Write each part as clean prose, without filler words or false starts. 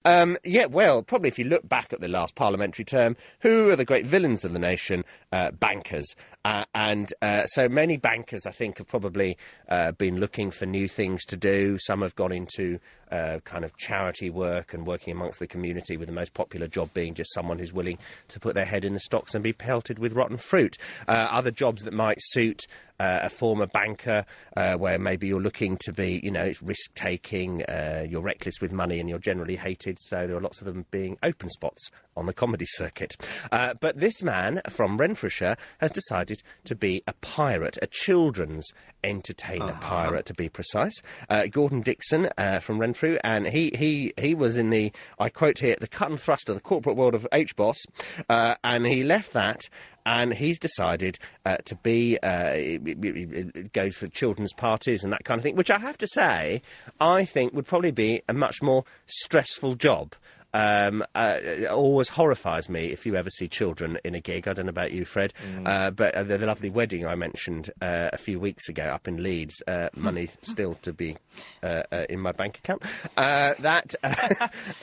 Yeah, well, probably if you look back at the last parliamentary term, who are the great villains of the nation? Bankers. So many bankers, I think, have probably been looking for new things to do. Some have gone into kind of charity work and working amongst the community, with the most popular job being just someone who's willing to put their head in the stocks and be pelted with rotten fruit. Other jobs that might suit a former banker, where maybe you're looking to be, it's risk-taking, you're reckless with money and you're generally hated, so there are lots of them being open spots on the comedy circuit. But this man from Renfrewshire has decided to be a pirate, a children's entertainer pirate, to be precise. Gordon Dixon from Renfrew, and he was in the, I quote here, the cut and thrust of the corporate world of HBOS, and he left that. And he's decided to be, it goes for children's parties and that kind of thing, which I have to say, I think would probably be a much more stressful job. It always horrifies me if you ever see children in a gig. I don't know about you, Fred, but the lovely wedding I mentioned a few weeks ago up in Leeds, money still to be in my bank account,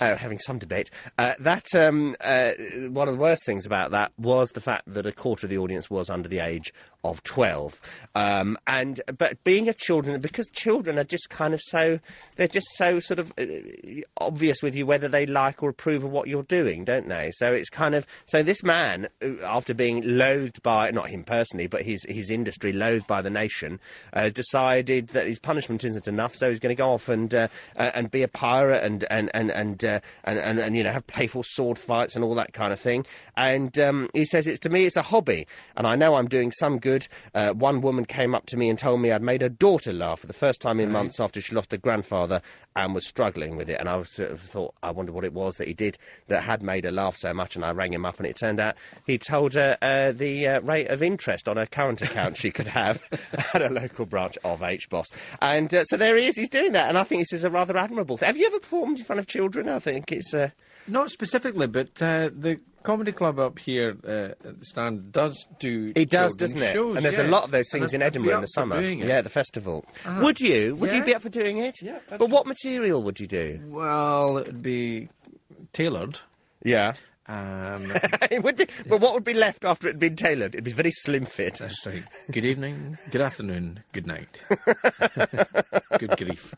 having some debate, one of the worst things about that was the fact that a quarter of the audience was under the age of 12. But being a children, because children are just kind of they're just so sort of obvious with you whether they like or approve of what you're doing, don't they? So it's kind of, so this man, after being loathed by, not him personally, but his industry, loathed by the nation, decided that his punishment isn't enough, so he's going to go off and be a pirate and have playful sword fights and all that kind of thing. And he says, to me it's a hobby, and I know I'm doing some good. One woman came up to me and told me I'd made her daughter laugh for the first time in months after she lost her grandfather and was struggling with it. And I sort of thought, I wonder what it was that he did that had made her laugh so much. And I rang him up, and it turned out he told her the rate of interest on her current account she could have at a local branch of HBOS. And so there he is, he's doing that. And I think this is a rather admirable thing. Have you ever performed in front of children? I think it's... Not specifically, but the comedy club up here at the Stand does do. It does, doesn't it? Shows, and there's a lot of those things in Edinburgh in the summer. Yeah, the festival. Would you? Would you be up for doing it? Yeah. But what material would you do? Well, it would be tailored. Yeah. It would be, but what would be left after it had been tailored? It'd be very slim fit. That's like, good evening, good afternoon, good night. Good grief.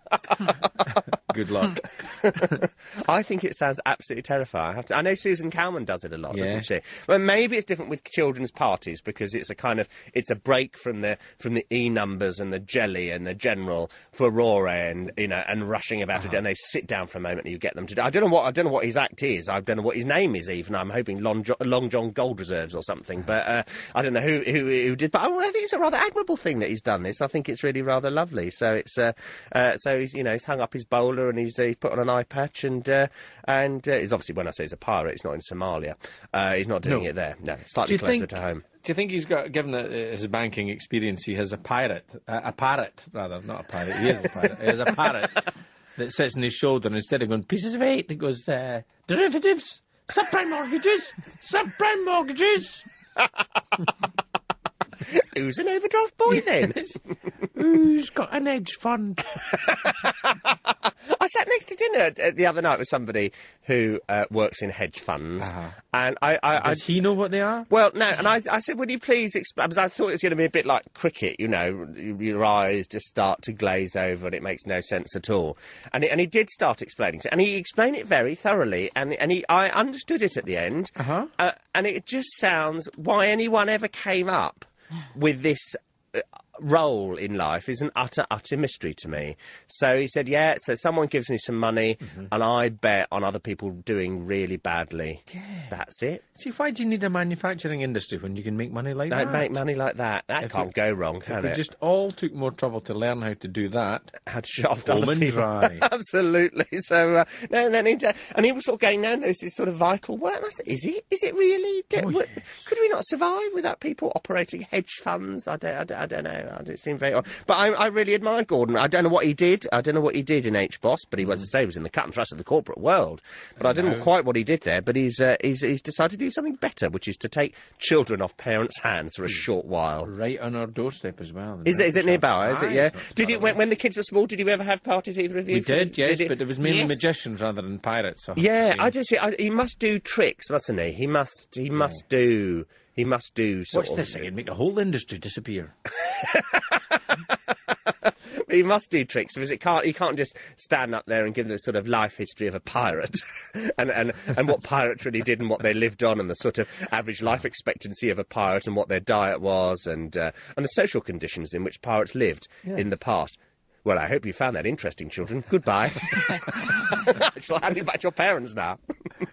Good luck. I think it sounds absolutely terrifying. I know Susan Calman does it a lot, doesn't she? Well, maybe it's different with children's parties because it's a break from the E numbers and the jelly and the general furore and rushing about it, and they sit down for a moment and you get them to do. I don't know what his act is. I don't know what his name is even. I'm hoping Long John Gold Reserves or something, but I don't know who did. But I think it's a rather admirable thing that he's done this. I think it's really rather lovely. So it's so he's hung up his bowler and he's put on an eye patch and he's obviously, when I say he's a pirate, he's not in Somalia. He's not doing it there. No, slightly closer to home. Do you think he's got, given that his banking experience, he has a parrot, not a pirate, he is a pirate, he has a parrot that sits on his shoulder, and instead of going pieces of eight, it goes derivatives, subprime mortgages. Who's an overdraft boy then? Who's got an hedge fund? I sat next to dinner the other night with somebody who works in hedge funds, and Does he know what they are? Well, no, and I said, would you please explain, because I thought it was going to be a bit like cricket, your eyes just start to glaze over and it makes no sense at all. And he did start explaining it, and he explained it very thoroughly, and I understood it at the end, and it just sounds, why anyone ever came up with this role in life is an utter mystery to me. So he said, so someone gives me some money and I bet on other people doing really badly. Yeah. That's it. See, why do you need a manufacturing industry when you can make money like that? Don't make money like that. That can't go wrong, can it? If we just all took more trouble to learn how to do that. How to shaft other people. Dry. Absolutely. So, and he was sort of going, no, this is sort of vital work. And I said, is it? Is it really? Could we not survive without people operating hedge funds? I don't know. it seemed very odd. But I really admired Gordon. I don't know what he did. I don't know what he did in HBOS, but he was, as I say, he was in the cut and thrust of the corporate world. But I don't know quite what he did there. But he's decided to do something better, which is to take children off parents' hands for a short while. Right on our doorstep as well. Is it nearby? Is it? Yeah. Did you when the kids were small? Did you ever have parties, either of you? We did, yes, but it was mainly magicians rather than pirates. Yeah, I just see. He must do tricks, mustn't he? He must do. He must do sort Watch this again, make the whole industry disappear. He must do tricks because he can't just stand up there and give the sort of life history of a pirate and what pirates really did and what they lived on and the sort of average life expectancy of a pirate and what their diet was and the social conditions in which pirates lived in the past. Well, I hope you found that interesting, children. Goodbye. I shall hand you back to your parents now.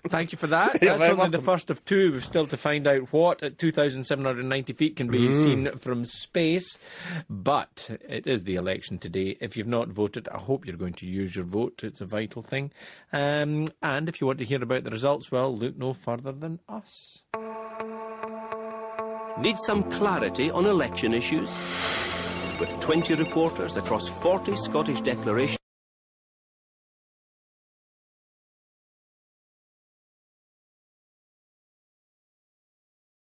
Thank you for that. That's only the first of two. We've still to find out what at 2,790 feet can be seen from space. But it is the election today. If you've not voted, I hope you're going to use your vote. It's a vital thing. And if you want to hear about the results, well, look no further than us. Need some clarity on election issues? With 20 reporters across 40 Scottish declarations.